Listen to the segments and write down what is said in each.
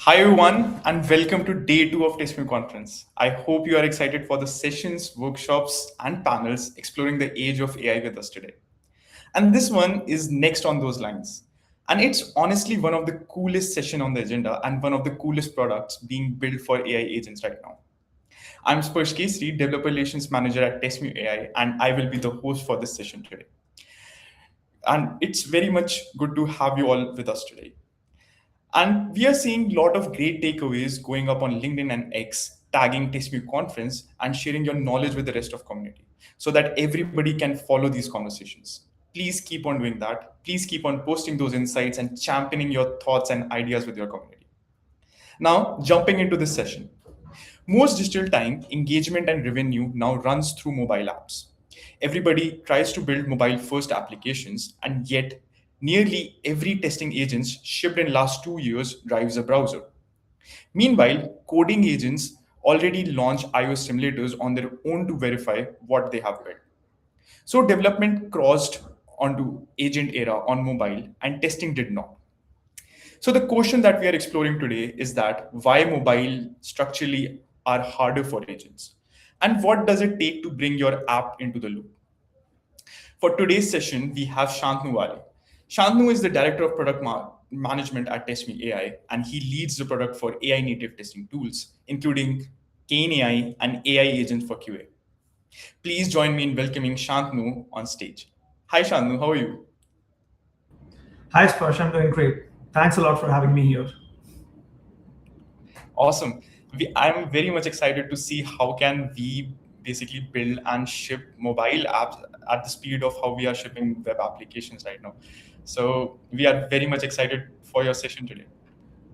Hi everyone, and welcome to day 2 of TestMu conference. I hope you are excited for the sessions, workshops, and panels exploring the age of AI with us today. And this one is next on those lines. And it's honestly one of the coolest session on the agenda and one of the coolest products being built for AI agents right now. I'm Sparsh Kesri, Developer Relations Manager at TestMu AI, and I will be the host for this session today. And it's very much good to have you all with us today. And we are seeing a lot of great takeaways going up on LinkedIn and X, tagging TestMu conference and sharing your knowledge with the rest of community so that everybody can follow these conversations. Please keep on doing that. Please keep on posting those insights and championing your thoughts and ideas with your community. Now, jumping into this session. Most digital time, engagement, and revenue now runs through mobile apps. Everybody tries to build mobile first applications, and yet nearly every testing agent shipped in last 2 years drives a browser. Meanwhile, coding agents already launch iOS simulators on their own to verify what they have built. So development crossed onto agent era on mobile and testing did not. So the question that we are exploring today is that why mobile structurally are harder for agents, and what does it take to bring your app into the loop. For today's session, we have Shantanu Wali. Shantanu is the Director of Product Management at TestMu AI, and he leads the product for AI native testing tools, including Kane AI and AI agents for QA. Please join me in welcoming Shantanu on stage. Hi Shantanu, how are you? Hi, Sparsh. I'm doing great. Thanks a lot for having me here. Awesome. I'm very much excited to see how can we basically build and ship mobile apps at the speed of how we are shipping web applications right now. So we are very much excited for your session today.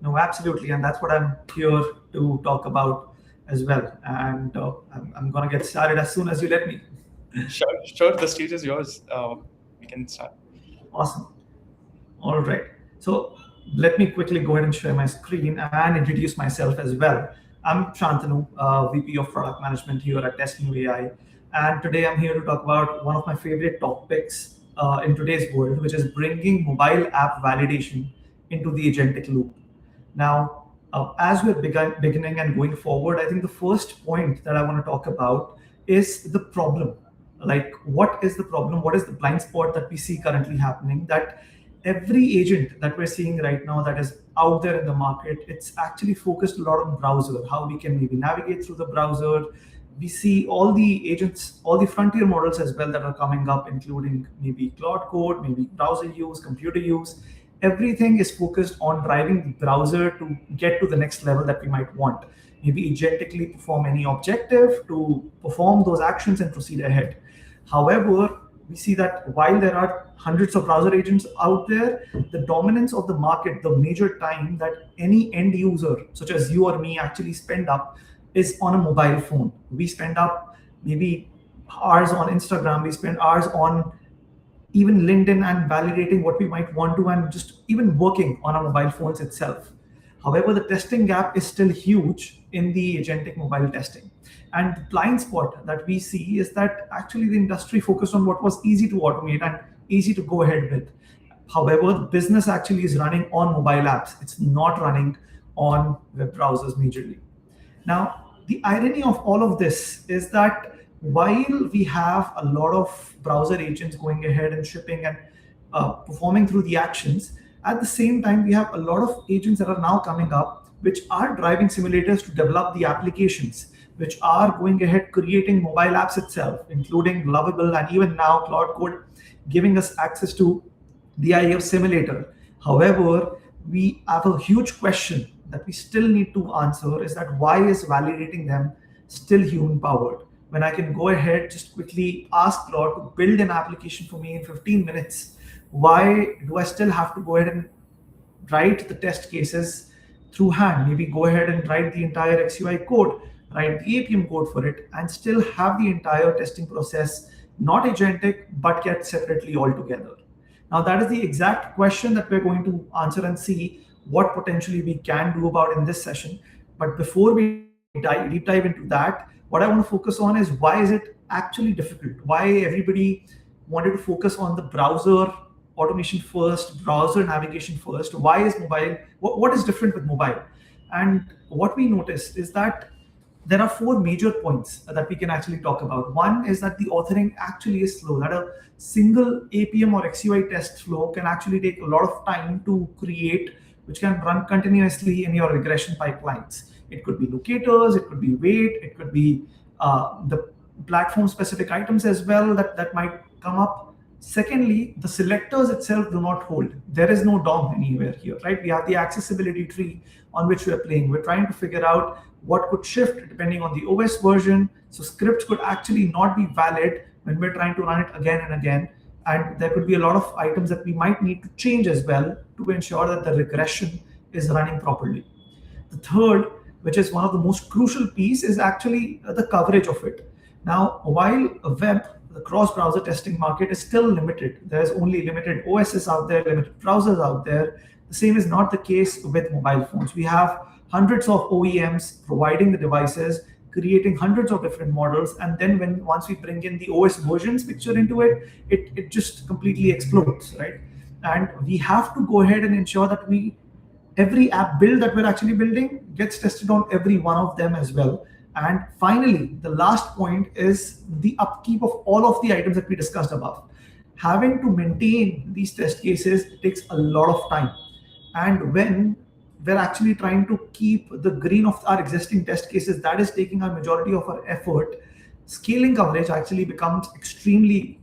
No, absolutely. And that's what I'm here to talk about as well. And I'm going to get started as soon as you let me. Sure. The stage is yours. We can start. Awesome. All right. So let me quickly go ahead and share my screen and introduce myself as well. I'm Shantanu, VP of Product Management here at TestMu AI. And today I'm here to talk about one of my favorite topics in today's world, which is bringing mobile app validation into the agentic loop. Now, as we're beginning and going forward, I think the first point that I want to talk about is the problem. Like, what is the problem? What is the blind spot that we see currently happening? That every agent that we're seeing right now that is out there in the market, it's actually focused a lot on browser, how we can maybe navigate through the browser. We see all the agents, all the frontier models as well that are coming up, including maybe Claude code, maybe browser use, computer use. Everything is focused on driving the browser to get to the next level that we might want. Maybe agentically perform any objective to perform those actions and proceed ahead. However, we see that while there are hundreds of browser agents out there, the dominance of the market, the major time that any end user, such as you or me, actually spend up is on a mobile phone. We spend up maybe hours on Instagram, we spend hours on even LinkedIn and validating what we might want to, and just even working on our mobile phones itself. However, the testing gap is still huge in the agentic mobile testing. And the blind spot that we see is that actually the industry focused on what was easy to automate and easy to go ahead with. However, the business actually is running on mobile apps. It's not running on web browsers majorly. Now, the irony of all of this is that while we have a lot of browser agents going ahead and shipping and performing through the actions, at the same time, we have a lot of agents that are now coming up, which are driving simulators to develop the applications, which are going ahead creating mobile apps itself, including Lovable and even now Claude Code, giving us access to the IO simulator. However, we have a huge question that we still need to answer is that why is validating them still human powered? When I can go ahead, just quickly ask Claude to build an application for me in 15 minutes, why do I still have to go ahead and write the test cases through hand? Maybe go ahead and write the entire XUI code, write the Appium code for it, and still have the entire testing process not agentic, but yet separately altogether. Now, that is the exact question that we're going to answer and see what potentially we can do about in this session. But before we deep dive into that, what I want to focus on is why is it actually difficult? Why everybody wanted to focus on the browser automation first, browser navigation first? Why is mobile? What is different with mobile? And what we noticed is that there are four major points that we can actually talk about. One is that the authoring actually is slow, that a single Appium or 𝐒𝐢𝐠𝐡𝐥𝐢 test flow can actually take a lot of time to create, which can run continuously in your regression pipelines. It could be locators, it could be weight, it could be the platform specific items as well that might come up. Secondly, the selectors itself do not hold. There is no DOM anywhere here, right? We have the accessibility tree on which we're playing. We're trying to figure out what could shift depending on the OS version. So scripts could actually not be valid when we're trying to run it again and again. And there could be a lot of items that we might need to change as well to ensure that the regression is running properly. The third, which is one of the most crucial piece, is actually the coverage of it. Now, while web, the cross-browser testing market is still limited. There's only limited OSs out there, limited browsers out there. The same is not the case with mobile phones. We have hundreds of OEMs providing the devices, creating hundreds of different models, and then once we bring in the OS versions picture into it, it just completely explodes, right? And we have to go ahead and ensure that every app build that we're actually building gets tested on every one of them as well. And finally, the last point is the upkeep of all of the items that we discussed above. Having to maintain these test cases takes a lot of time. And when we're actually trying to keep the green of our existing test cases, that is taking a majority of our effort, scaling coverage actually becomes extremely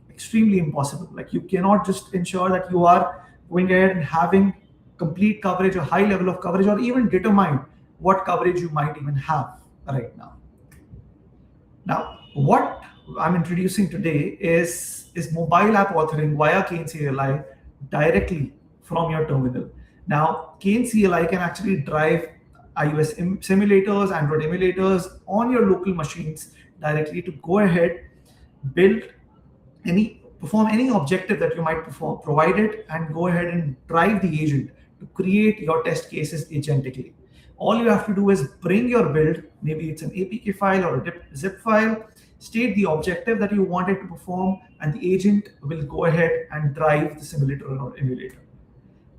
impossible. Like, you cannot just ensure that you are going ahead and having complete coverage, a high level of coverage, or even determine what coverage you might even have right now. Now, what I'm introducing today is mobile app authoring via Kane CLI directly from your terminal. Now, Kane CLI can actually drive iOS simulators, Android emulators on your local machines directly to go ahead, perform any objective that you might perform, provided, and go ahead and drive the agent to create your test cases agentically. All you have to do is bring your build, maybe it's an APK file or a zip file, state the objective that you want it to perform, and the agent will go ahead and drive the simulator or emulator.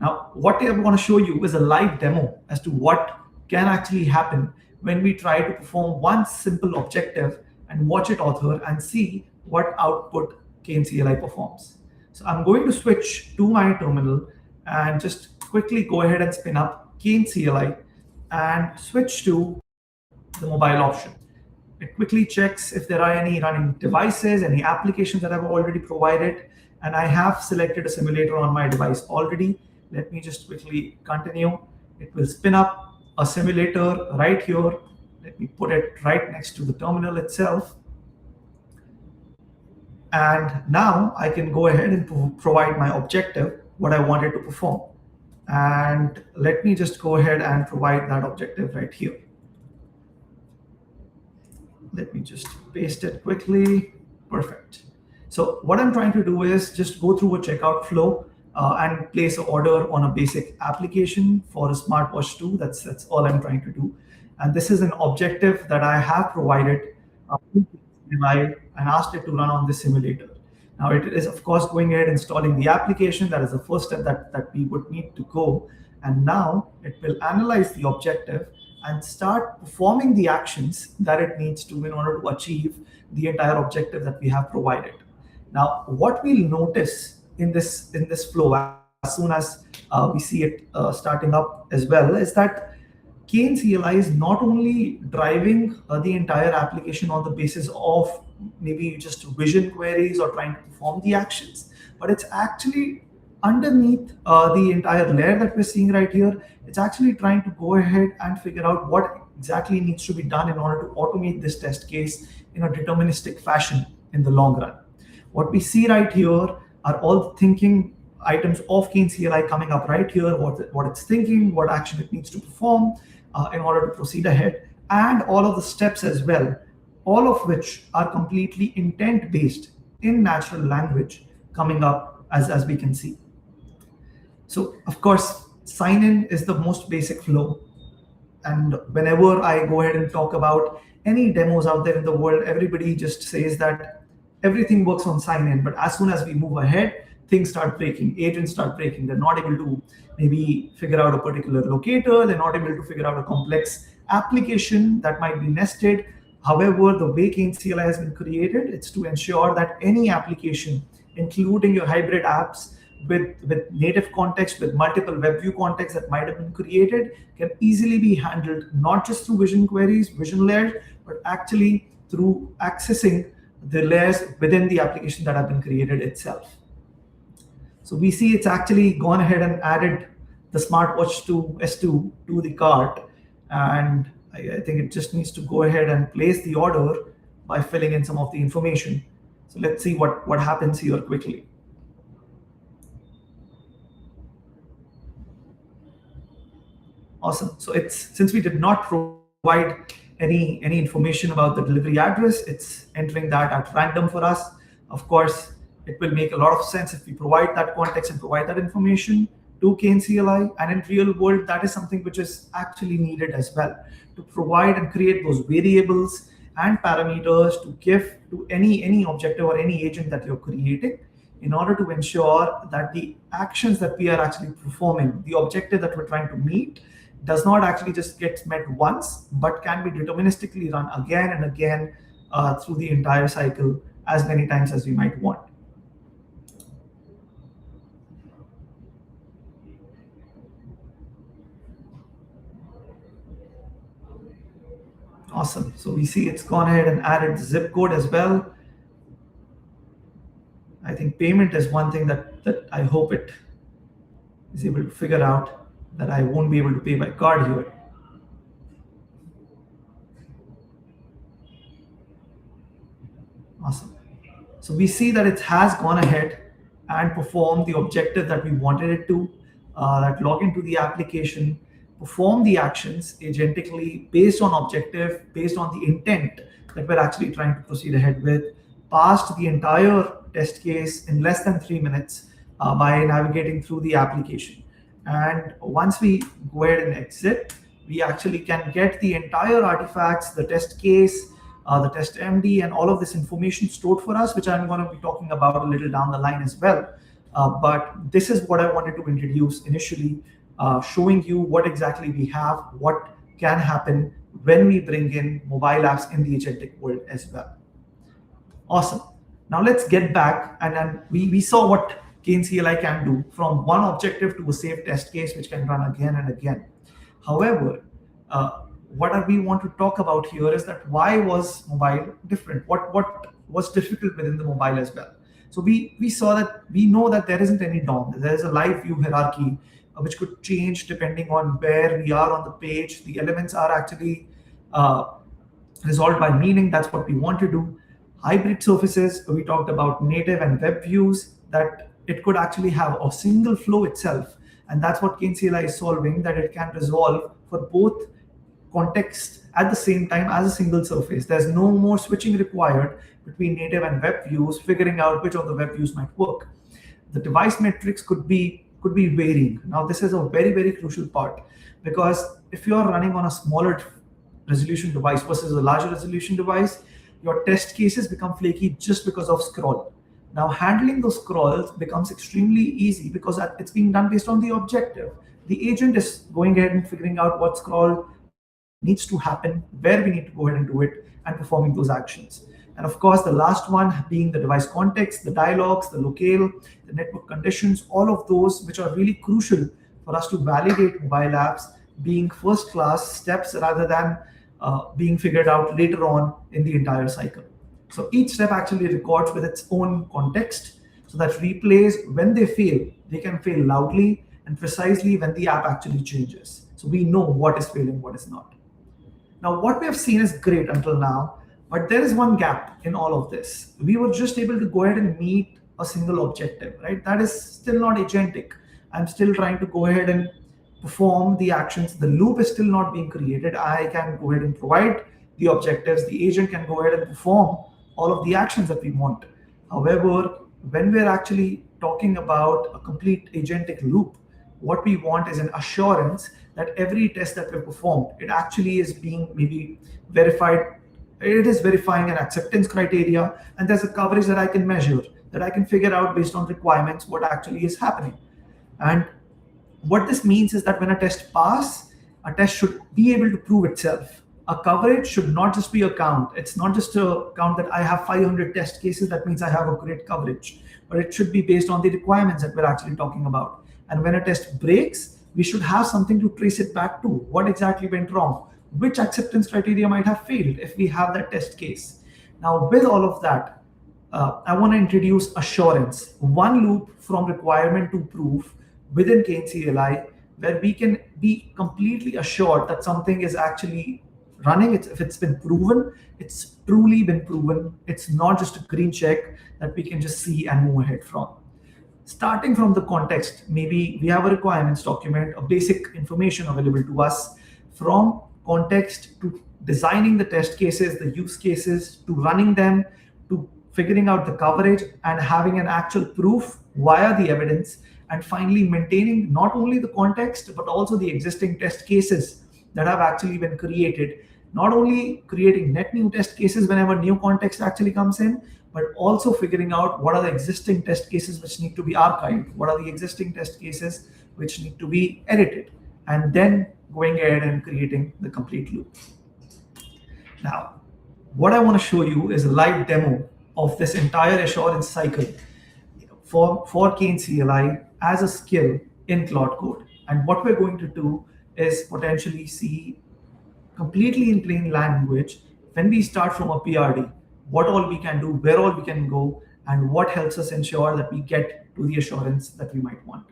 Now, what I want to show you is a live demo as to what can actually happen when we try to perform one simple objective and watch it author and see what output Kane CLI performs. So I'm going to switch to my terminal and just quickly go ahead and spin up Kane CLI and switch to the mobile option. It quickly checks if there are any running devices, any applications that I've already provided, and I have selected a simulator on my device already. Let me just quickly continue. It will spin up a simulator right here. Let me put it right next to the terminal itself. And now I can go ahead and provide my objective, what I wanted to perform. And let me just go ahead and provide that objective right here. Let me just paste it quickly. Perfect. So what I'm trying to do is just go through a checkout flow and place an order on a basic application for a smartwatch 2. That's all I'm trying to do. And this is an objective that I have provided and asked it to run on this simulator. Now, it is, of course, going ahead and installing the application. That is the first step that we would need to go. And now it will analyze the objective and start performing the actions that it needs to in order to achieve the entire objective that we have provided. Now, what we'll notice in this flow as soon as we see it starting up as well is that Kane CLI is not only driving the entire application on the basis of maybe just vision queries or trying to perform the actions, but it's actually underneath the entire layer that we're seeing right here. It's actually trying to go ahead and figure out what exactly needs to be done in order to automate this test case in a deterministic fashion in the long run. What we see right here are all the thinking items of Kane CLI coming up right here, what it's thinking, what action it needs to perform in order to proceed ahead, and all of the steps as well, all of which are completely intent-based in natural language coming up as we can see. So, of course, sign-in is the most basic flow. And whenever I go ahead and talk about any demos out there in the world, everybody just says that everything works on sign-in. But as soon as we move ahead, things start breaking, agents start breaking. They're not able to maybe figure out a particular locator. They're not able to figure out a complex application that might be nested. However, the way Kane CLI has been created, it's to ensure that any application, including your hybrid apps with native context, with multiple WebView contexts that might have been created, can easily be handled not just through vision queries, vision layers, but actually through accessing the layers within the application that have been created itself. So we see it's actually gone ahead and added the smartwatch to S2 to the cart, and I think it just needs to go ahead and place the order by filling in some of the information. So let's see what happens here quickly. Awesome. So it's, since we did not provide any information about the delivery address, it's entering that at random for us. Of course, it will make a lot of sense if we provide that context and provide that information to Kane CLI. And in real world, that is something which is actually needed as well, to provide and create those variables and parameters to give to any objective or any agent that you're creating, in order to ensure that the actions that we are actually performing, the objective that we're trying to meet, does not actually just get met once, but can be deterministically run again and again through the entire cycle as many times as we might want. Awesome. So we see it's gone ahead and added the zip code as well. I think payment is one thing that I hope it is able to figure out, that I won't be able to pay by card here. Awesome. So we see that it has gone ahead and performed the objective that we wanted it to, that log into the application, perform the actions agentically based on objective, based on the intent that we're actually trying to proceed ahead with, passed the entire test case in less than 3 minutes by navigating through the application. And once we go ahead and exit, we actually can get the entire artifacts, the test case, the test MD, and all of this information stored for us, which I'm going to be talking about a little down the line as well. But this is what I wanted to introduce initially, showing you what exactly we have, what can happen when we bring in mobile apps in the agentic world as well. Awesome. Now let's get back, and then we saw what Kane CLI can do from one objective to a safe test case, which can run again and again. However, what we want to talk about here is that why was mobile different? What was difficult within the mobile as well? So we saw that, we know that there isn't any DOM. There is a live view hierarchy, which could change depending on where we are on the page. The elements are actually resolved by meaning. That's what we want to do. Hybrid surfaces, we talked about native and web views, that it could actually have a single flow itself. And that's what Kane CLI is solving, that it can resolve for both context at the same time as a single surface. There's no more switching required between native and web views, figuring out which of the web views might work. The device metrics could be varying. Now, this is a very, very crucial part, because if you're running on a smaller resolution device versus a larger resolution device, your test cases become flaky just because of scroll. Now, handling those scrolls becomes extremely easy because it's being done based on the objective. The agent is going ahead and figuring out what scroll needs to happen, where we need to go ahead and do it, and performing those actions. And of course, the last one being the device context, the dialogs, the locale, the network conditions, all of those which are really crucial for us to validate mobile apps being first-class steps rather than being figured out later on in the entire cycle. So each step actually records with its own context, so that replays, when they fail, they can fail loudly and precisely when the app actually changes. So we know what is failing, what is not. Now, what we have seen is great until now, but there is one gap in all of this. We were just able to go ahead and meet a single objective, right? That is still not agentic. I'm still trying to go ahead and perform the actions. The loop is still not being created. I can go ahead and provide the objectives. The agent can go ahead and perform all of the actions that we want. However, when we're actually talking about a complete agentic loop, what we want is an assurance that every test that we performed, it actually is being maybe verified. It is verifying an acceptance criteria, and there's a coverage that I can measure. that I can figure out based on requirements what actually is happening. And what this means is that when a test passes, a test should be able to prove itself. A coverage should not just be a count. It's not just a count that I have 500 test cases, that means I have a great coverage. But it should be based on the requirements that we're actually talking about. And when a test breaks, we should have something to trace it back to. What exactly went wrong? Which acceptance criteria might have failed if we have that test case? Now, with all of that, I want to introduce assurance, one loop from requirement to proof within 𝐶 CLI, where we can be completely assured that something is actually running. If it's been proven, it's truly been proven. It's not just a green check that we can just see and move ahead from. Starting from the context, maybe we have a requirements document, a basic information available to us. From context to designing the test cases, the use cases, to running them, to figuring out the coverage and having an actual proof via the evidence, and finally maintaining not only the context, but also the existing test cases that have actually been created. Not only creating net new test cases whenever new context actually comes in, but also figuring out what are the existing test cases which need to be archived, what are the existing test cases which need to be edited, and then going ahead and creating the complete loop. Now, what I want to show you is a live demo of this entire assurance cycle for Kane CLI as a skill in Claude Code. And what we're going to do is potentially see completely in plain language, when we start from a PRD, what all we can do, where all we can go, and what helps us ensure that we get to the assurance that we might want.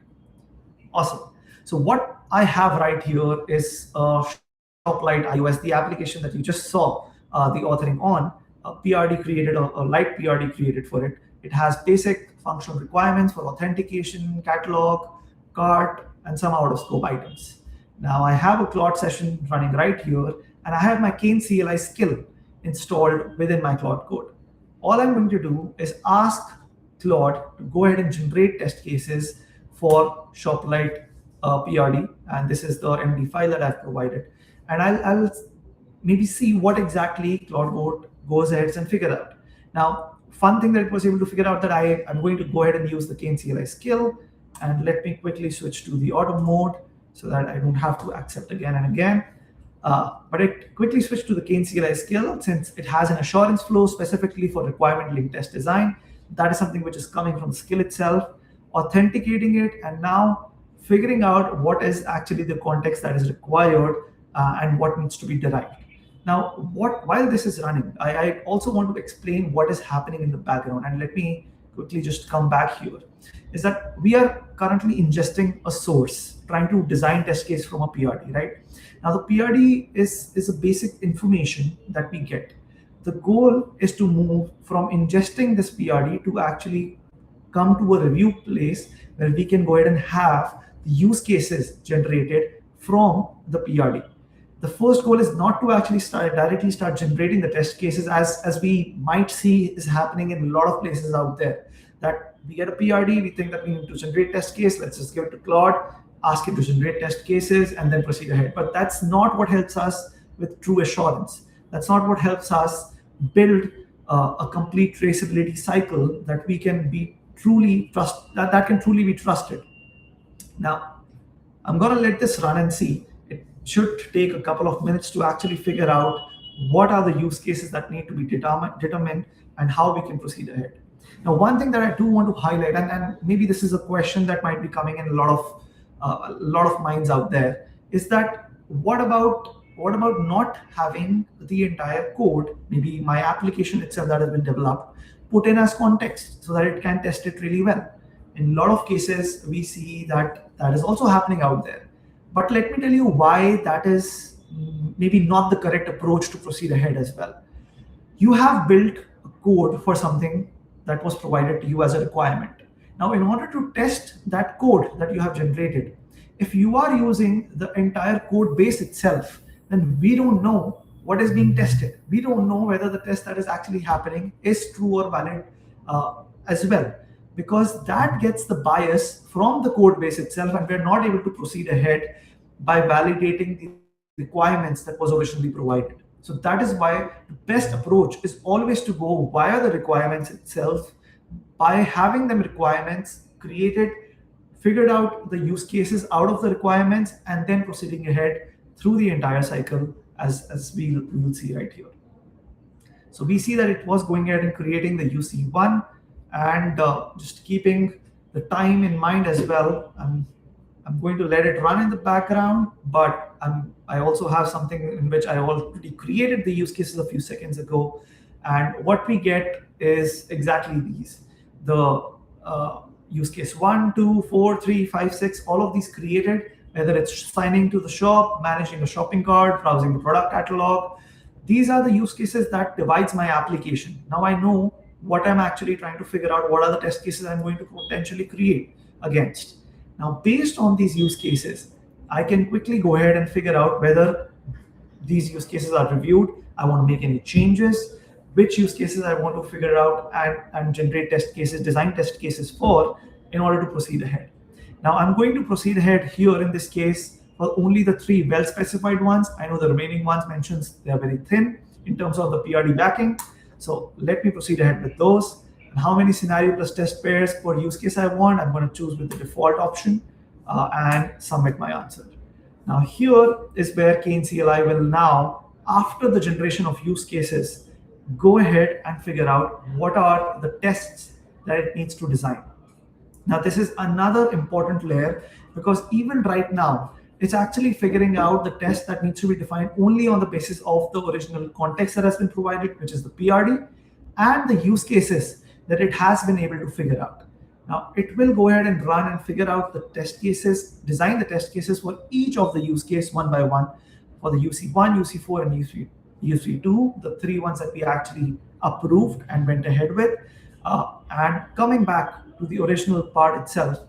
Awesome. So what I have right here is Shoplight iOS, the application that you just saw the authoring on. A PRD created, a light PRD created for it. It has basic functional requirements for authentication, catalog, cart, and some out-of-scope items. Now I have a Claude session running right here, and I have my Kane CLI skill installed within my Claude code. All I'm going to do is ask Claude to go ahead and generate test cases for Shoplight PRD, and this is the MD file that I've provided. And I'll maybe see what exactly Claude goes ahead and figure out. Now, fun thing that it was able to figure out that I'm going to go ahead and use the Kane CLI skill, and let me quickly switch to the auto mode so that I don't have to accept again and again. But it quickly switched to the Kane CLI skill since it has an assurance flow specifically for requirement linked test design. That is something which is coming from the skill itself, authenticating it, and now figuring out what is actually the context that is required and what needs to be derived. Now, while this is running, I also want to explain what is happening in the background, and let me quickly just come back here. Is that we are currently ingesting a source, trying to design test case from a PRD, right? Now, the PRD is a basic information that we get. The goal is to move from ingesting this PRD to actually come to a review place where we can go ahead and have the use cases generated from the PRD. The first goal is not to actually directly start generating the test cases as we might see is happening in a lot of places out there. That we get a PRD, we think that we need to generate test case, let's just give it to Claude, ask it to generate test cases, and then proceed ahead. But that's not what helps us with true assurance. That's not what helps us build a complete traceability cycle that we can be truly that can truly be trusted. Now, I'm going to let this run and see. It should take a couple of minutes to actually figure out what are the use cases that need to be determined and how we can proceed ahead. Now, one thing that I do want to highlight, and maybe this is a question that might be coming in a lot of minds out there, is that what about not having the entire code, maybe my application itself that has been developed, put in as context so that it can test it really well? In a lot of cases, we see that is also happening out there. But let me tell you why that is maybe not the correct approach to proceed ahead as well. You have built a code for something that was provided to you as a requirement. Now, in order to test that code that you have generated, if you are using the entire code base itself, then we don't know what is being tested. We don't know whether the test that is actually happening is true or valid as well, because that gets the bias from the code base itself, and we're not able to proceed ahead by validating the requirements that was originally provided. So that is why the best approach is always to go via the requirements itself, by having them requirements created, figured out the use cases out of the requirements, and then proceeding ahead through the entire cycle as we will see right here. So we see that it was going ahead and creating the UC1 and just keeping the time in mind as well. I'm going to let it run in the background, but I also have something in which I already created the use cases a few seconds ago. And what we get is exactly these. The use case 1, 2, 4, 3, 5, 6, all of these created, whether it's signing to the shop, managing a shopping cart, browsing the product catalog. These are the use cases that divides my application. Now I know what I'm actually trying to figure out, what are the test cases I'm going to potentially create against. Now, based on these use cases, I can quickly go ahead and figure out whether these use cases are reviewed, I want to make any changes, which use cases I want to figure out and generate test cases, design test cases for in order to proceed ahead. Now, I'm going to proceed ahead here in this case for only the 3 well-specified ones. I know the remaining ones mentions they're very thin in terms of the PRD backing. So let me proceed ahead with those. And how many scenario plus test pairs per use case I want, I'm going to choose with the default option and submit my answer. Now here is where Kane CLI will now, after the generation of use cases, go ahead and figure out what are the tests that it needs to design. Now this is another important layer because even right now, it's actually figuring out the test that needs to be defined only on the basis of the original context that has been provided, which is the PRD, and the use cases that it has been able to figure out. Now it will go ahead and run and figure out the test cases, design the test cases for each of the use case one by one for the UC1, UC4, and UC2, the 3 ones that we actually approved and went ahead with. And coming back to the original part itself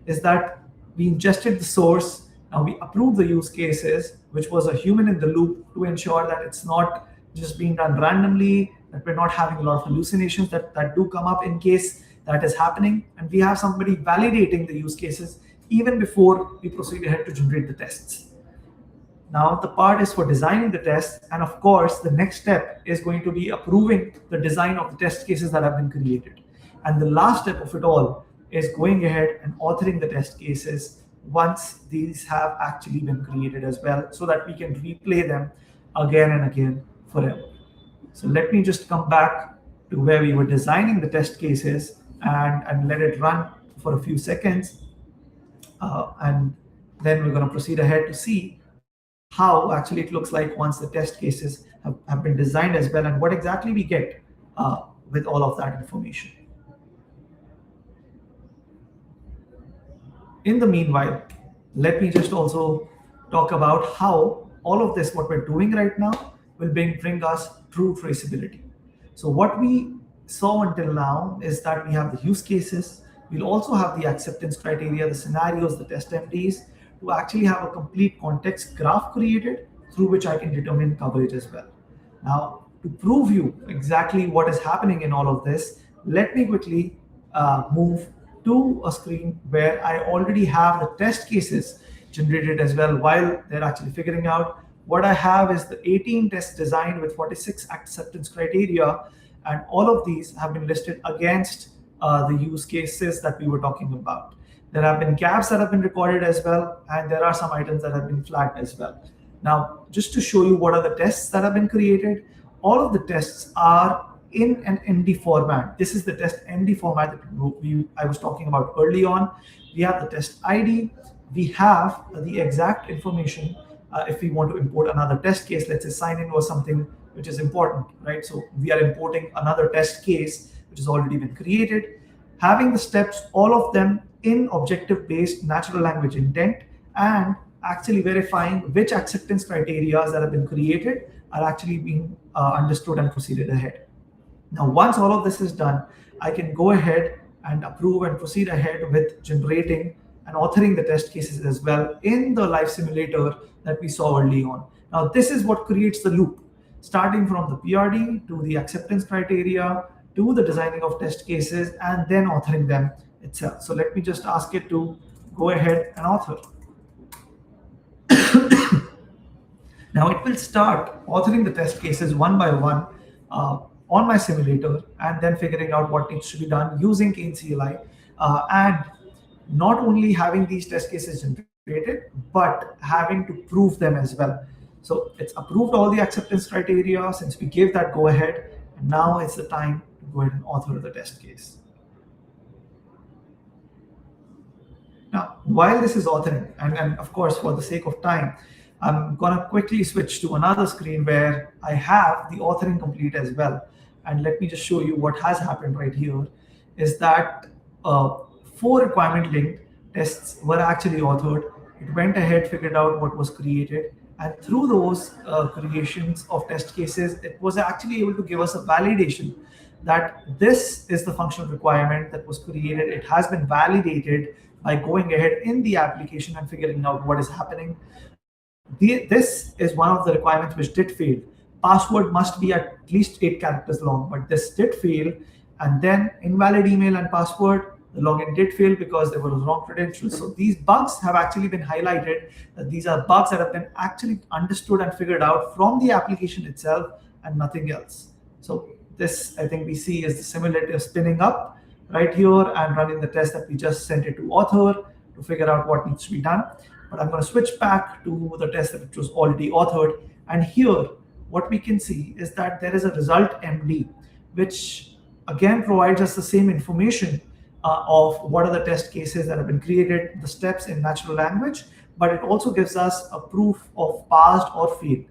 is that we ingested the source. Now we approved the use cases, which was a human in the loop to ensure that it's not just being done randomly, that we're not having a lot of hallucinations that do come up in case that is happening. And we have somebody validating the use cases even before we proceed ahead to generate the tests. Now the part is for designing the tests. And of course, the next step is going to be approving the design of the test cases that have been created. And the last step of it all is going ahead and authoring the test cases once these have actually been created as well, so that we can replay them again and again forever. So let me just come back to where we were designing the test cases and let it run for a few seconds. And then we're going to proceed ahead to see how actually it looks like once the test cases have been designed as well and what exactly we get with all of that information. In the meanwhile, let me just also talk about how all of this, what we're doing right now, will bring us true traceability. So what we saw until now is that we have the use cases. We'll also have the acceptance criteria, the scenarios, the test MDs, to actually have a complete context graph created through which I can determine coverage as well. Now, to prove you exactly what is happening in all of this, let me quickly move to a screen where I already have the test cases generated as well while they're actually figuring out. What I have is the 18 tests designed with 46 acceptance criteria, and all of these have been listed against the use cases that we were talking about. There have been gaps that have been recorded as well, and there are some items that have been flagged as well. Now, just to show you what are the tests that have been created, all of the tests are in an MD format. This is the test MD format that I was talking about early on. We have the test ID. We have the exact information if we want to import another test case. Let's say sign in was something which is important, right? So we are importing another test case which has already been created. Having the steps, all of them in objective-based natural language intent, and actually verifying which acceptance criteria that have been created are actually being understood and proceeded ahead. Now, once all of this is done, I can go ahead and approve and proceed ahead with generating and authoring the test cases as well in the live simulator that we saw early on. Now, this is what creates the loop, starting from the PRD to the acceptance criteria to the designing of test cases and then authoring them itself. So let me just ask it to go ahead and author. Now it will start authoring the test cases one by one on my simulator and then figuring out what needs to be done using Kane CLI, and not only having these test cases generated, but having to prove them as well. So it's approved all the acceptance criteria since we gave that go ahead, and now it's the time to go ahead and author the test case. Now, while this is authoring, and of course, for the sake of time, I'm gonna quickly switch to another screen where I have the authoring complete as well. And let me just show you what has happened right here is that 4 requirement linked tests were actually authored. It went ahead, figured out what was created, and through those creations of test cases, it was actually able to give us a validation that this is the functional requirement that was created. It has been validated by going ahead in the application and figuring out what is happening. This is one of the requirements which did fail. Password must be at least 8 characters long, but this did fail. And then invalid email and password, the login did fail because there were wrong credentials. So these bugs have actually been highlighted. That these are bugs that have been actually understood and figured out from the application itself and nothing else. So this, I think we see is the simulator spinning up right here and running the test that we just sent it to author to figure out what needs to be done. But I'm going to switch back to the test that was already authored. And here, what we can see is that there is a result MD, which again provides us the same information of what are the test cases that have been created, the steps in natural language, but it also gives us a proof of passed or failed.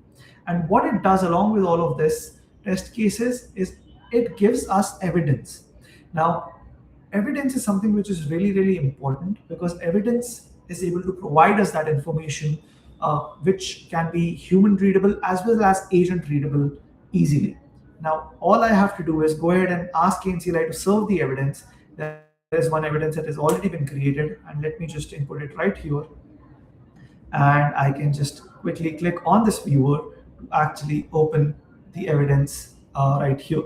And what it does along with all of this test cases is it gives us evidence. Now, evidence is something which is really, really important because evidence is able to provide us that information which can be human readable as well as agent readable easily. Now, all I have to do is go ahead and ask Kane CLI to serve the evidence. There's one evidence that has already been created, and let me just input it right here. And I can just quickly click on this viewer to actually open the evidence right here.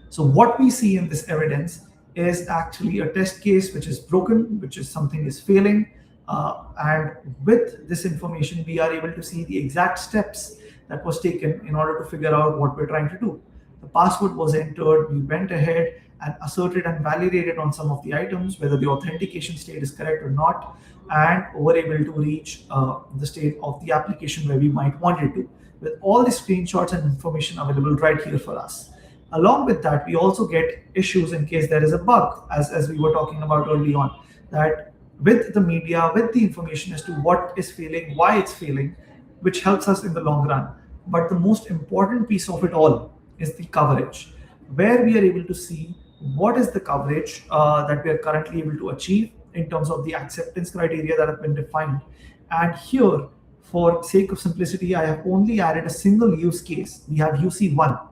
So what we see in this evidence is actually a test case which is broken, which is something is failing. And with this information, we are able to see the exact steps that was taken in order to figure out what we're trying to do. The password was entered, we went ahead and asserted and validated on some of the items, whether the authentication state is correct or not, and were able to reach the state of the application where we might want it to, with all the screenshots and information available right here for us. Along with that, we also get issues in case there is a bug, as we were talking about early on, that with the media, with the information as to what is failing, why it's failing, which helps us in the long run. But the most important piece of it all is the coverage, where we are able to see what is the coverage that we are currently able to achieve in terms of the acceptance criteria that have been defined. And here, for sake of simplicity, I have only added a single use case. We have UC1.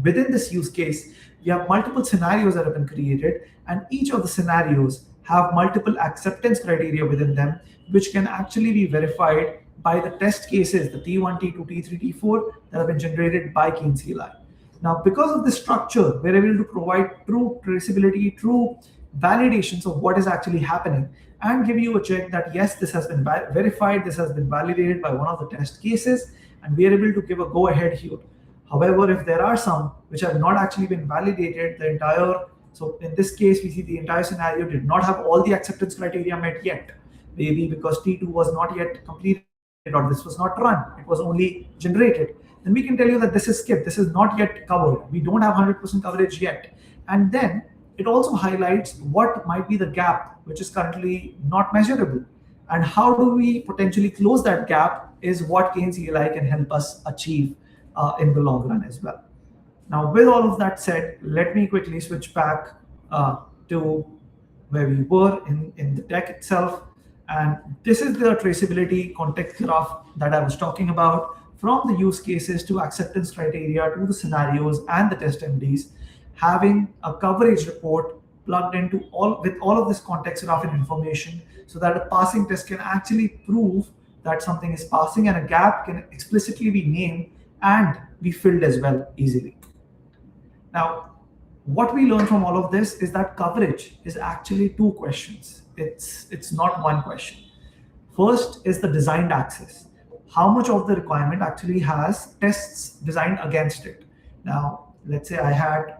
Within this use case, we have multiple scenarios that have been created, and each of the scenarios have multiple acceptance criteria within them, which can actually be verified by the test cases, the T1, T2, T3, T4 that have been generated by Kane CLI. Now, because of this structure, we're able to provide true traceability, true validations of what is actually happening, and give you a check that yes, this has been verified, this has been validated by one of the test cases, and we are able to give a go ahead here. However, if there are some which have not actually been validated, so in this case, we see the entire scenario did not have all the acceptance criteria met yet, maybe because T2 was not yet completed or this was not run, it was only generated. Then we can tell you that this is skipped, this is not yet covered, we don't have 100% coverage yet. And then it also highlights what might be the gap which is currently not measurable. And how do we potentially close that gap is what Kane CLI can help us achieve in the long run as well. Now, with all of that said, let me quickly switch back to where we were in the deck itself. And this is the traceability context graph that I was talking about, from the use cases to acceptance criteria to the scenarios and the test MDs, having a coverage report plugged into with all of this context graph and information, so that a passing test can actually prove that something is passing, and a gap can explicitly be named and be filled as well easily. Now, what we learn from all of this is that coverage is actually 2 questions. It's not one question. First is the designed access. How much of the requirement actually has tests designed against it? Now, let's say I had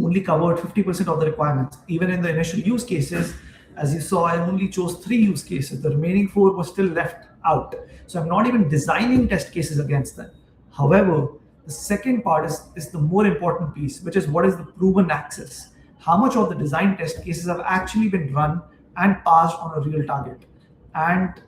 only covered 50% of the requirements. Even in the initial use cases, as you saw, I only chose 3 use cases. The remaining 4 were still left out. So I'm not even designing test cases against them. However, the second part is the more important piece, which is what is the proven access. How much of the design test cases have actually been run and passed on a real target. And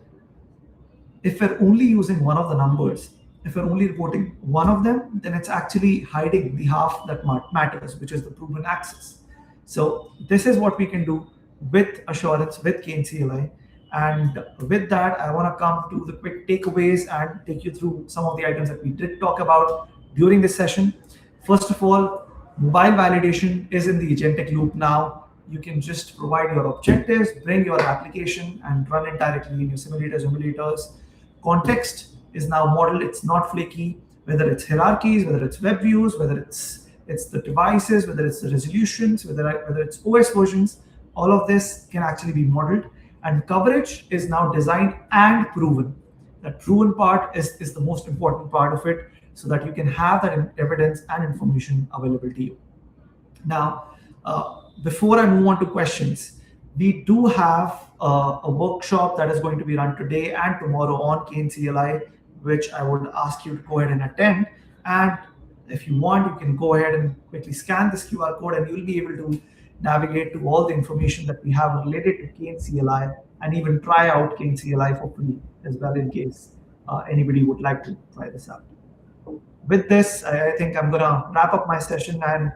if we're only using one of the numbers, if we're only reporting one of them, then it's actually hiding the half that matters, which is the proven access. So this is what we can do with assurance, with Kane CLI. And with that, I want to come to the quick takeaways and take you through some of the items that we did talk about during this session. First of all, mobile validation is in the agentic loop now. You can just provide your objectives, bring your application, and run it directly in your emulators. Context is now modeled, it's not flaky, whether it's hierarchies, whether it's WebViews, whether it's the devices, whether it's the resolutions, whether it's OS versions, all of this can actually be modeled. And coverage is now designed and proven. That proven part is the most important part of it, so that you can have that evidence and information available to you. Now, before I move on to questions, we do have a workshop that is going to be run today and tomorrow on Kane CLI, which I would ask you to go ahead and attend. And if you want, you can go ahead and quickly scan this QR code and you'll be able to navigate to all the information that we have related to Kane CLI and even try out Kane CLI for free as well, in case anybody would like to try this out. With this, I think I'm going to wrap up my session, and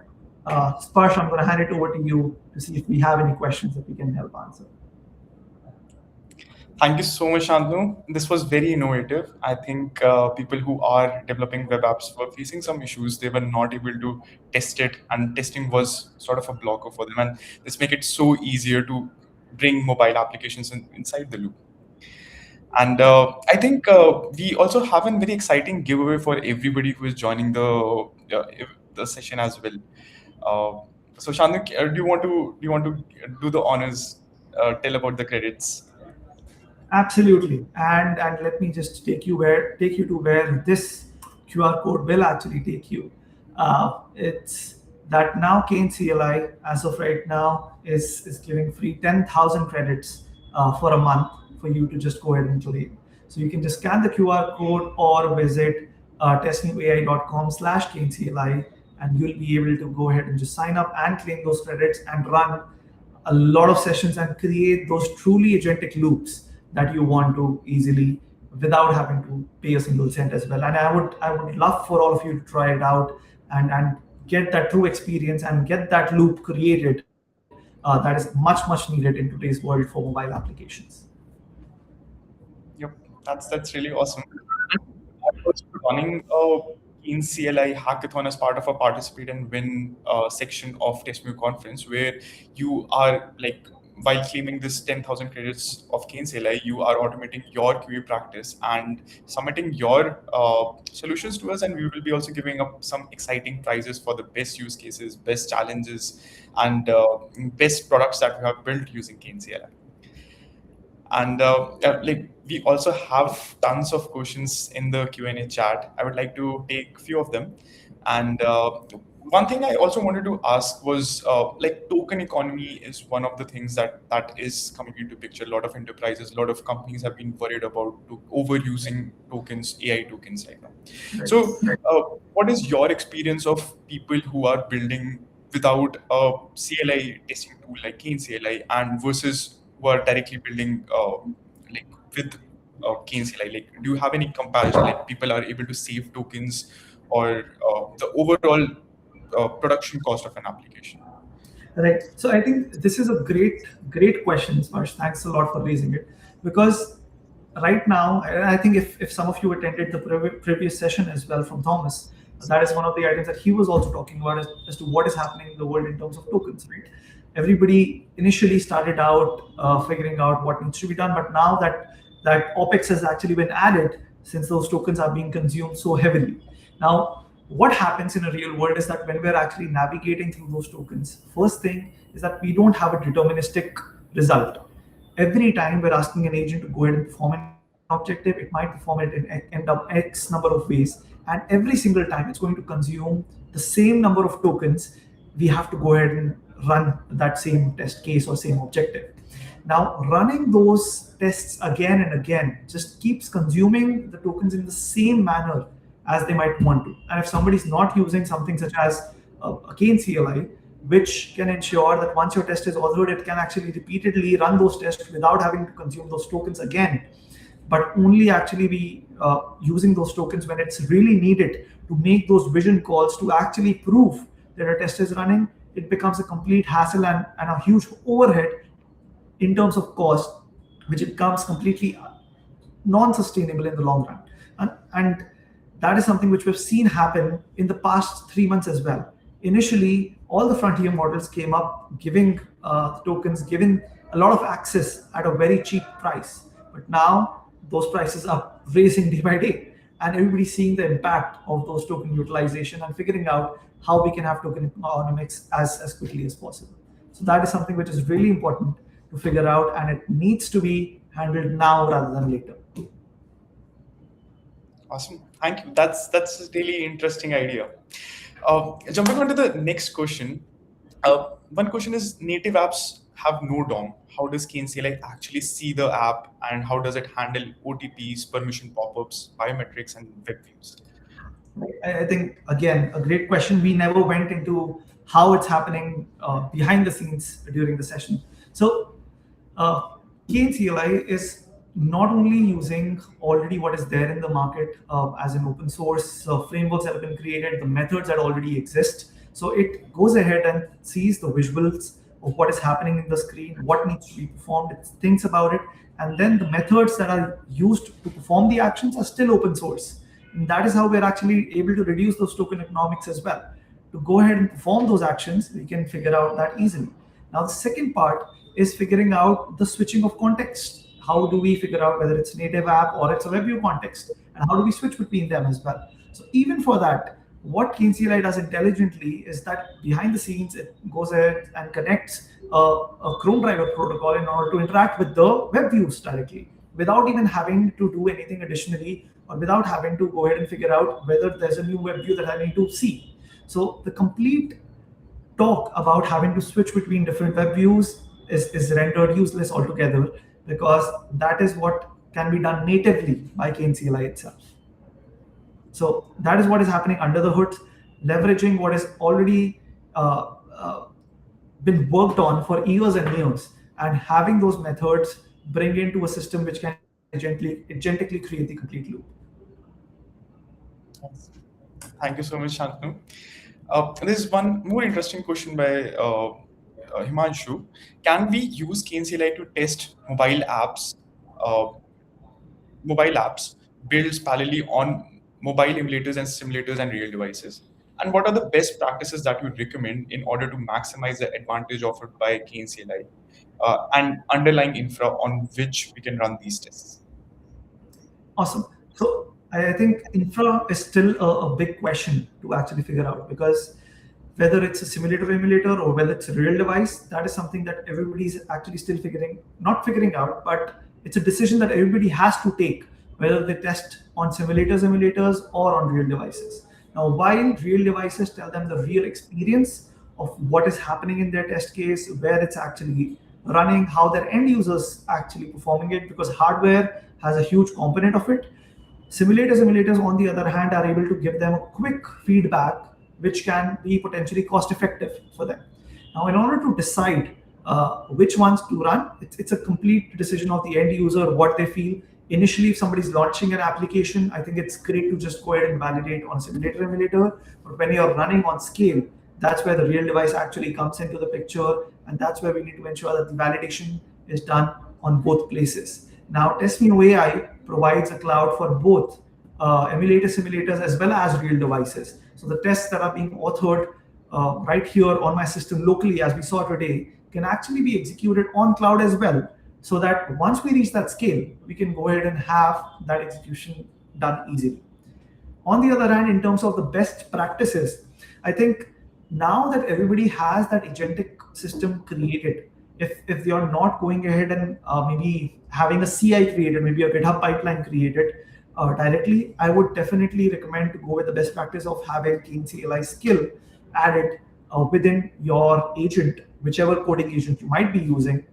Sparsh, I'm going to hand it over to you to see if we have any questions that we can help answer. Thank you so much, Shantanu. This was very innovative. I think people who are developing web apps were facing some issues. They were not able to test it, and testing was sort of a blocker for them. And this make it so easier to bring mobile applications inside the loop. And I think we also have a very exciting giveaway for everybody who is joining the session as well. So Shantanu, do you want to do the honors? Tell about the credits. Absolutely, and let me just take you to where this QR code will actually take you. It's that now Kane CLI, as of right now, is giving free 10,000 credits for a month for you to just go ahead and claim. So you can just scan the QR code or visit testmuai.com/Kane CLI, and you'll be able to go ahead and just sign up and claim those credits and run a lot of sessions and create those truly agentic loops that you want to easily without having to pay a single cent as well. And I would love for all of you to try it out and get that true experience and get that loop created that is much needed in today's world for mobile applications. Yep, that's really awesome. I was running a Kane CLI hackathon as part of a participate and win section of TestMu conference, where you are like, while claiming this 10,000 credits of Kane CLI, you are automating your QA practice and submitting your solutions to us, and we will be also giving up some exciting prizes for the best use cases, best challenges, and best products that we have built using Kane CLI. And we also have tons of questions in the Q&A chat. I would like to take a few of them. And one thing I also wanted to ask was token economy is one of the things that is coming into picture. A lot of enterprises, a lot of companies have been worried about overusing tokens, AI tokens right now. Right. So what is your experience of people who are building without a CLI testing tool like Kane CLI and versus who are directly building with Kane CLI? Do you have any comparison? People are able to save tokens or the overall production cost of an application? Right. So I think this is a great question, Sparsh. Thanks a lot for raising it, because right now, I think if some of you attended the previous session as well from Thomas, that is one of the items that he was also talking about as to what is happening in the world in terms of tokens, right? Everybody initially started out figuring out what needs to be done, but now that OpEx has actually been added since those tokens are being consumed so heavily. Now, what happens in a real world is that when we're actually navigating through those tokens, first thing is that we don't have a deterministic result. Every time we're asking an agent to go ahead and perform an objective, it might perform it in end up X number of ways. and every single time it's going to consume the same number of tokens. We have to go ahead and run that same test case or same objective. Now, running those tests again and again just keeps consuming the tokens in the same manner as they might want to. And if somebody's not using something such as a Kane CLI, which can ensure that once your test is authored, it can actually repeatedly run those tests without having to consume those tokens again, but only actually be using those tokens when it's really needed to make those vision calls to actually prove that a test is running. It becomes a complete hassle and a huge overhead in terms of cost, which becomes completely non-sustainable in the long run. And that is something which we've seen happen in the past 3 months as well. Initially, all the frontier models came up giving tokens, giving a lot of access at a very cheap price. But now those prices are raising day by day, and everybody's seeing the impact of those token utilization and figuring out how we can have token economics as quickly as possible. So that is something which is really important to figure out, and it needs to be handled now rather than later. Awesome, thank you. That's a really interesting idea. Jumping on to the next question. One question is, native apps have no DOM. How does Kane CLI actually see the app, and how does it handle OTPs, permission pop-ups, biometrics, and WebViews? I think, again, a great question. We never went into how it's happening behind the scenes during the session. So Kane CLI is not only using already what is there in the market as an open source frameworks that have been created, the methods that already exist. So it goes ahead and sees the visuals of what is happening in the screen, what needs to be performed, it thinks about it, and then the methods that are used to perform the actions are still open source. And that is how we're actually able to reduce those token economics as well. To go ahead and perform those actions, we can figure out that easily. Now, the second part is figuring out the switching of context. How do we figure out whether it's native app or it's a WebView context? And how do we switch between them as well? So even for that, what Kane CLI does intelligently is that behind the scenes, it goes ahead and connects a Chrome driver protocol in order to interact with the WebViews directly without even having to do anything additionally, or without having to go ahead and figure out whether there's a new WebView that I need to see. So the complete talk about having to switch between different WebViews is rendered useless altogether, because that is what can be done natively by Kane CLI itself. So that is what is happening under the hood, leveraging what has already been worked on for years and years, and having those methods bring into a system which can agentically create the complete loop. Thank you so much, Shantanu. There's one more interesting question by 𝐒𝐚𝐳𝐿. Can we use Kane CLI to test mobile apps built parallelly on mobile emulators and simulators and real devices? And what are the best practices that you would recommend in order to maximize the advantage offered by Kane CLI and underlying infra on which we can run these tests? Awesome. So I think infra is still a big question to actually figure out, because whether it's a simulator emulator or whether it's a real device, that is something that everybody's actually still not figuring out, but it's a decision that everybody has to take, whether they test on emulators or on real devices. Now, while real devices tell them the real experience of what is happening in their test case, where it's actually running, how their end users actually performing it, because hardware has a huge component of it. Emulators, on the other hand, are able to give them a quick feedback, which can be potentially cost effective for them. Now, in order to decide which ones to run, it's a complete decision of the end user, what they feel. Initially, if somebody's launching an application, I think it's great to just go ahead and validate on simulator emulator. But when you're running on scale, that's where the real device actually comes into the picture. And that's where we need to ensure that the validation is done on both places. Now, TestMu AI provides a cloud for both simulators as well as real devices. So the tests that are being authored right here on my system locally, as we saw today, can actually be executed on cloud as well, so that once we reach that scale, we can go ahead and have that execution done easily. On the other hand, in terms of the best practices, I think now that everybody has that agentic system created, if they are not going ahead and maybe having a CI created, maybe a GitHub pipeline created, directly, I would definitely recommend to go with the best practice of having 𝐶𝐚𝐧𝐿 AI skill added within your agent, whichever coding agent you might be using,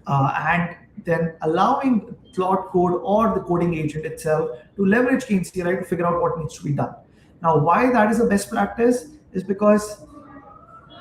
and then allowing Claude Code or the coding agent itself to leverage 𝐶𝐚𝐧𝐿 AI to figure out what needs to be done. Now, why that is a best practice is because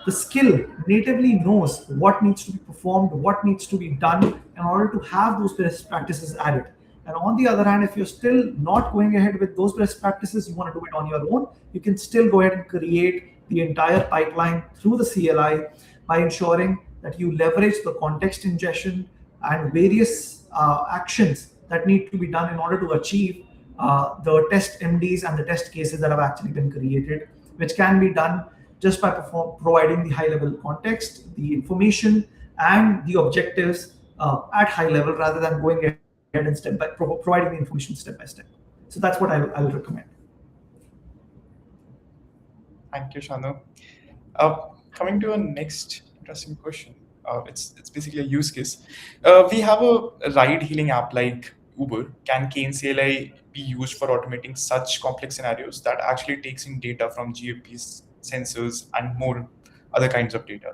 the skill natively knows what needs to be performed, what needs to be done in order to have those best practices added. And on the other hand, if you're still not going ahead with those best practices, you want to do it on your own, you can still go ahead and create the entire pipeline through the CLI by ensuring that you leverage the context ingestion and various actions that need to be done in order to achieve the test MDs and the test cases that have actually been created, which can be done just by providing the high-level context, the information, and the objectives at high level, rather than going ahead and providing the information step by step. So that's what I will recommend. Thank you, Shantanu. Coming to our next interesting question. It's basically a use case. We have a ride-hailing app like Uber. Can Kane CLI be used for automating such complex scenarios that actually takes in data from GPUs, sensors, and more other kinds of data?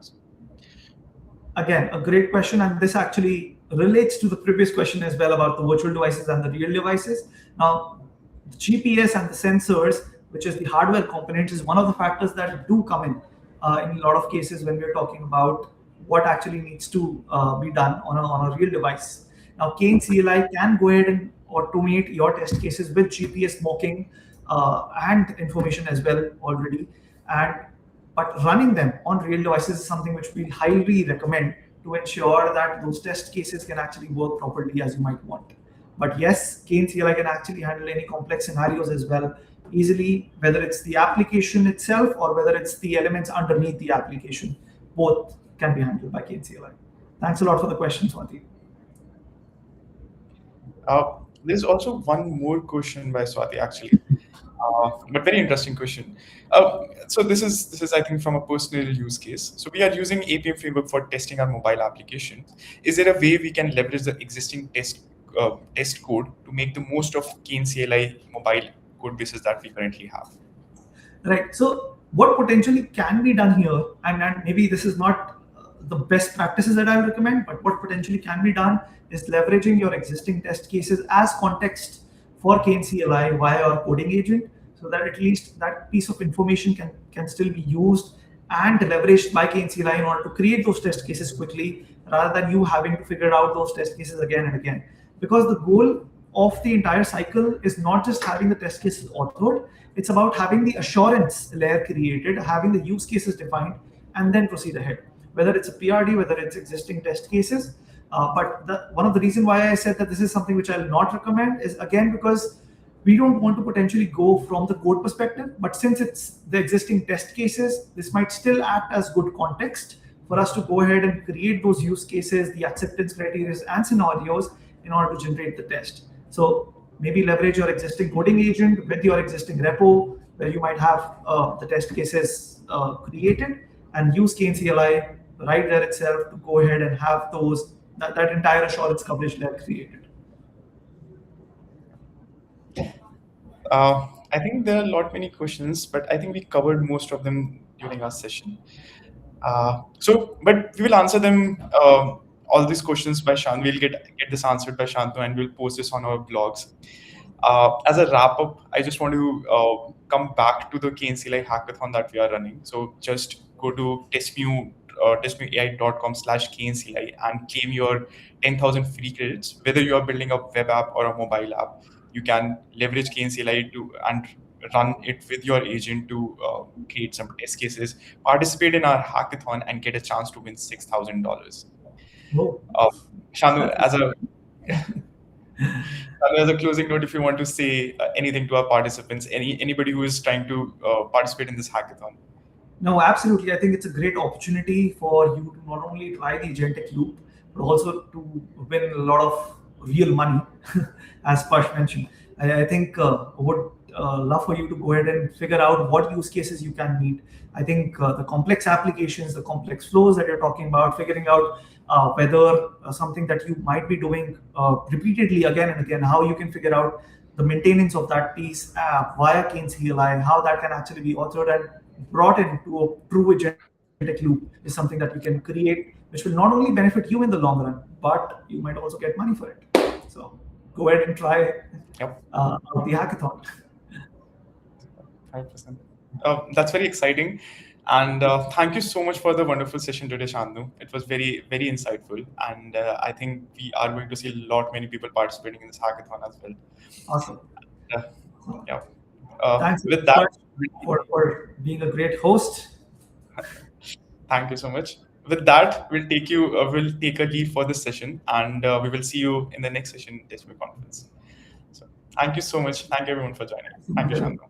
Again, a great question, and this actually relates to the previous question as well about the virtual devices and the real devices. Now, the GPS and the sensors, which is the hardware components, is one of the factors that do come in a lot of cases when we're talking about what actually needs to be done on a real device. Now, Kane CLI can go ahead and automate your test cases with GPS mocking and information as well already. But running them on real devices is something which we highly recommend to ensure that those test cases can actually work properly as you might want. But yes, Kane CLI can actually handle any complex scenarios as well easily, whether it's the application itself or whether it's the elements underneath the application. Both can be handled by Kane CLI. Thanks a lot for the question, Swati. There's also one more question by Swati, actually. But very interesting question. So this is I think from a personal use case. So we are using Appium framework for testing our mobile application. Is there a way we can leverage the existing test code to make the most of Kane CLI mobile code bases that we currently have? Right. So what potentially can be done here, and maybe this is not the best practices that I would recommend, but what potentially can be done is leveraging your existing test cases as context for Kane CLI via our coding agent, so that at least that piece of information can still be used and leveraged by Kane CLI in order to create those test cases quickly, rather than you having to figure out those test cases again and again. Because the goal of the entire cycle is not just having the test cases authored, it's about having the assurance layer created, having the use cases defined, and then proceed ahead. Whether it's a PRD, whether it's existing test cases. But one of the reasons why I said that this is something which I'll not recommend is, again, because we don't want to potentially go from the code perspective, but since it's the existing test cases, this might still act as good context for us to go ahead and create those use cases, the acceptance criteria and scenarios in order to generate the test. So maybe leverage your existing coding agent with your existing repo, where you might have the test cases created, and use Kane CLI right there itself to go ahead and have that entire assurance coverage layer created. I think there are many questions, but I think we covered most of them during our session. But we will answer them, all these questions by Shantanu. We'll get this answered by Shantanu, and we'll post this on our blogs. As a wrap up, I just want to come back to the Kane CLI hackathon that we are running. So just go to TestMuAI.com/KaneCLI and claim your 10,000 free credits. Whether you are building a web app or a mobile app, you can leverage Kane CLI and run it with your agent to create some test cases, participate in our hackathon, and get a chance to win $6,000. Shantanu, as a closing note, if you want to say anything to our participants, anybody who is trying to participate in this hackathon. No, absolutely. I think it's a great opportunity for you to not only try the Agentic loop, but also to win a lot of real money, as Parsh mentioned. I think I would love for you to go ahead and figure out what use cases you can meet. I think the complex applications, the complex flows that you're talking about, figuring out whether something that you might be doing repeatedly again and again, how you can figure out the maintenance of that piece via Kane's HEAL-I, how that can actually be authored and brought into a true agentic loop is something that we can create, which will not only benefit you in the long run, but you might also get money for it. So go ahead and try out the hackathon. 5%. That's very exciting. And thank you so much for the wonderful session today, Shantanu. It was very, very insightful. And I think we are going to see many people participating in this hackathon as well. Awesome. Yeah. Thanks with that, for being a great host. Thank you so much. With that, we'll take a leave for this session, and we will see you in the next session, TestMu conference. So, thank you so much. Thank you everyone for joining. Thank you, Shantanu.